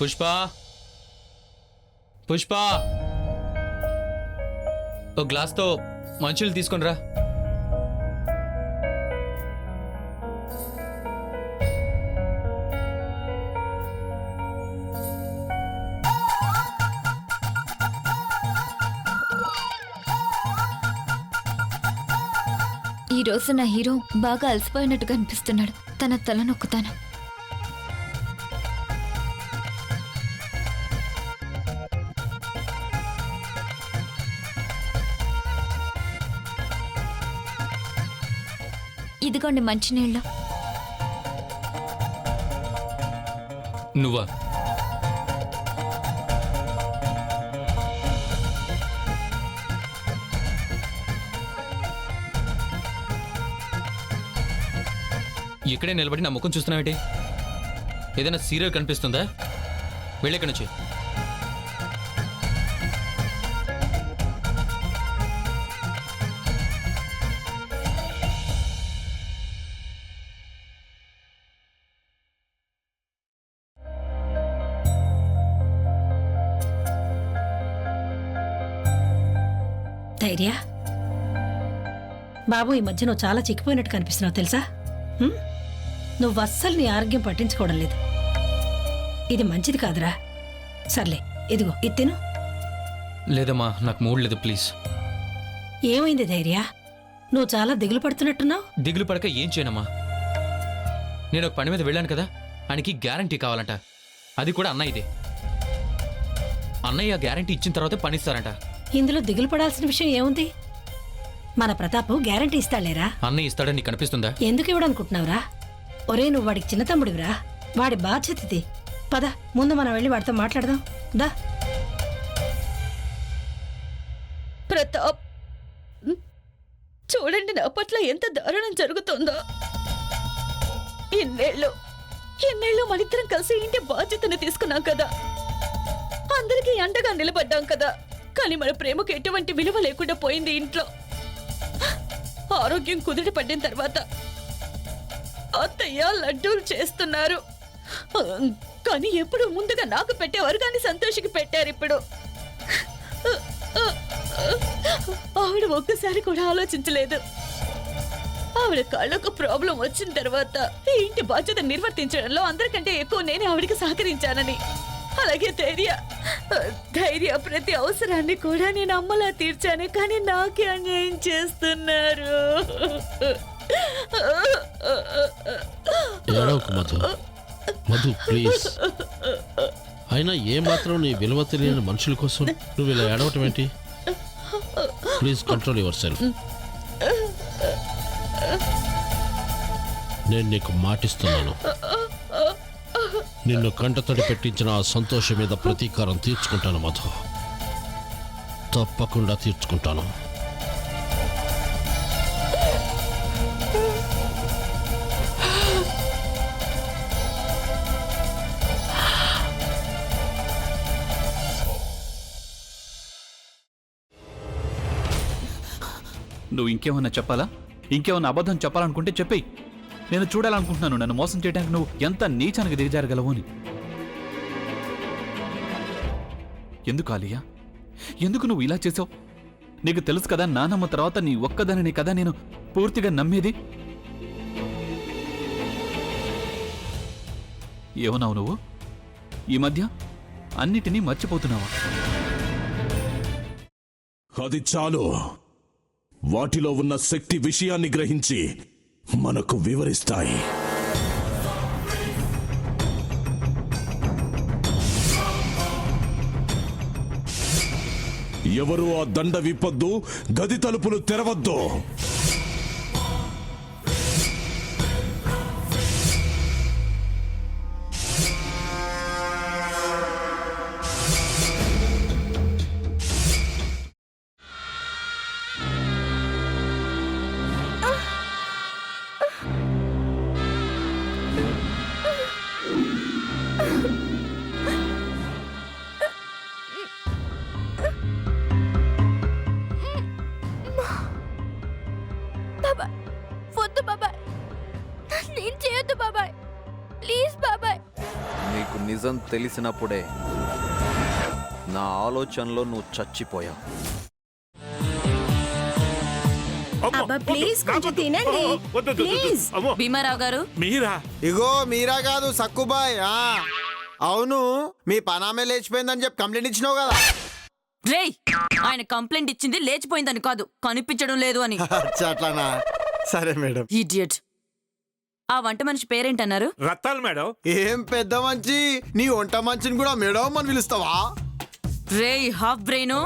పుష్ప పుష్ప ఓ గ్లాస్తో మంచులు తీసుకొని రా. ఈ రోజు నా హీరో బాగా అలసిపోయినట్టుగా అనిపిస్తున్నాడు. తన తల నొక్కుతాను. ఇదిగోండి మంచినీళ్ళు. నువ్వా? ఇక్కడే నిలబడి నా ముఖం చూస్తున్నావేంటి? ఏదైనా సీరియల్ కనిపిస్తుందా? వెళ్ళెక్కడి నుంచి. ధైర్య బాబు, ఈ మధ్య నువ్వు చాలా చిక్కిపోయినట్టు కనిపిస్తున్నావు తెలుసా? నువ్వు అస్సలు నీ ఆరోగ్యం పట్టించుకోవడం లేదు. ఇది మంచిది కాదురా. సర్లే, ఇదిగో ఇది తిను. లేదమ్మా, నాకు మూడ్ లేదు, ప్లీజ్. ఏమైంది ధైర్య? నువ్వు చాలా దిగులు పడుతున్నట్టున్నావు. దిగులు పడక ఏం చేయనమ్మా? నేను ఒక పని మీద వెళ్ళాను కదా, ఆయనకి గ్యారంటీ కావాలంట. అది కూడా అన్నయ్యదే. అన్నయ్య గ్యారంటీ ఇచ్చిన తర్వాతే పనిస్తారంట. ఇందులో దిగులు పడాల్సిన విషయం ఏముంది? మన ప్రతాప్ గ్యారంటీ ఇస్తాడేరా. అన్నయ్య ఇస్తాడని నీకు అనిపిస్తుందా? ఎందుకు ఇవ్వడనుకుంటున్నావురా? ఒరే, నువ్వు వాడికి చిన్న తమ్ముడివిరా. వాడి బాధ్యత ఇది. పద, ముందు మనం వెళ్ళి వాడితో మాట్లాడదాం. దా. ప్రతాప్, చూడండి నా పట్ల ఎంత దారుణం జరుగుతుందో. ఎన్నేళ్ళు మనిద్దరం కలిసి ఇంటి బాధ్యతను తీసుకున్నాం కదా, అందరికీ అండగా నిలబడ్డాం కదా. కానీ మన ప్రేమకు ఎటువంటి విలువ లేకుండా పోయింది ఇంట్లో. ఆరోగ్యం కుదిరి పడిన తర్వాత అత్తయ్య లడ్డూలు చేస్తున్నారు. కానీ ఎప్పుడు ముందుగా నాకు పెట్టేవారు, కానీ సంతోషికి పెట్టారు. ఇప్పుడు ఆవిడ ఒక్కసారి కూడా ఆలోచించలేదు. ఆవిడ కళ్ళకు ప్రాబ్లం వచ్చిన తర్వాత ఈ ఇంటి బాధ్యత నిర్వర్తించడంలో అందరికంటే ఎక్కువ నేనే ఆవిడకి సహకరించానని. అలాగే ధైర్య ప్రతి అవసరాన్ని కూడా నేను అమ్మలా తీర్చాను. కానీ నాకే అన్యాయం చేస్తున్నారు. మధు ప్లీజ్. అయినా ఏమాత్రం నీ విలువ తెలియని మనుషుల కోసం నువ్వు ఇలా ఏడవటం ఏంటి? Please control your self. నేను నీకు మాటిస్తున్నాను, నిన్ను కంటతడి పెట్టించిన ఆ సంతోషం మీద ప్రతీకారం తీర్చుకుంటాను మధు. తప్పకుండా తీర్చుకుంటాను. నువ్వు ఇంకేమన్నా చెప్పాలా? ఇంకేమన్నా అబద్ధం చెప్పాలనుకుంటే చెప్పేయి. నేను చూడాలనుకుంటున్నాను నన్ను మోసం చేయడానికి నువ్వు ఎంత నీచానికి దిగజారగలవు అని. ఎందుకు ఆలియా, ఎందుకు నువ్వు ఇలా చేసావు? నీకు తెలుసు కదా, నానమ్మ తర్వాత నీ ఒక్కదానిని కదా నేను పూర్తిగా నమ్మేది. ఏమన్నావు నువ్వు? ఈ మధ్య అన్నిటినీ మర్చిపోతున్నావా? అది చాలు. వాటిలో ఉన్న శక్తి విషయాన్ని గ్రహించి మనకు వివరిస్తాయి. ఎవరు ఆ దండ విప్పొద్దు, గది తలుపులు తెరవద్దు. నిజం తెలిసినప్పుడే నా ఆలోచనలో నువ్వు చచ్చిపోయావు. అబ్బా ప్లీజ్ కొంచెం తినండి ప్లీజ్. భీమారావు గారు మీరా? ఇగో మీరా కాదు సక్కుబాయ్. అవును, మీ పనామే లేచిపోయిందని చెప్పి కంప్లైంట్ ఇచ్చినావు కదా. రేయ్, ఆయన కంప్లైంట్ ఇచ్చింది లేచిపోయిందని కాదు, కనిపించడం లేదు అని. అచ్చా, అట్లానా? సరే మేడం. ఇడియట్. ఆ వంట మనిషి పేరేంటన్నారు? రత్తాలు మేడం. ఏం పెద్ద మంచి, నీ వంట మంచిని కూడా మేడం అని పిలుస్తావా? రేయ్ హాఫ్ బ్రెయిన్,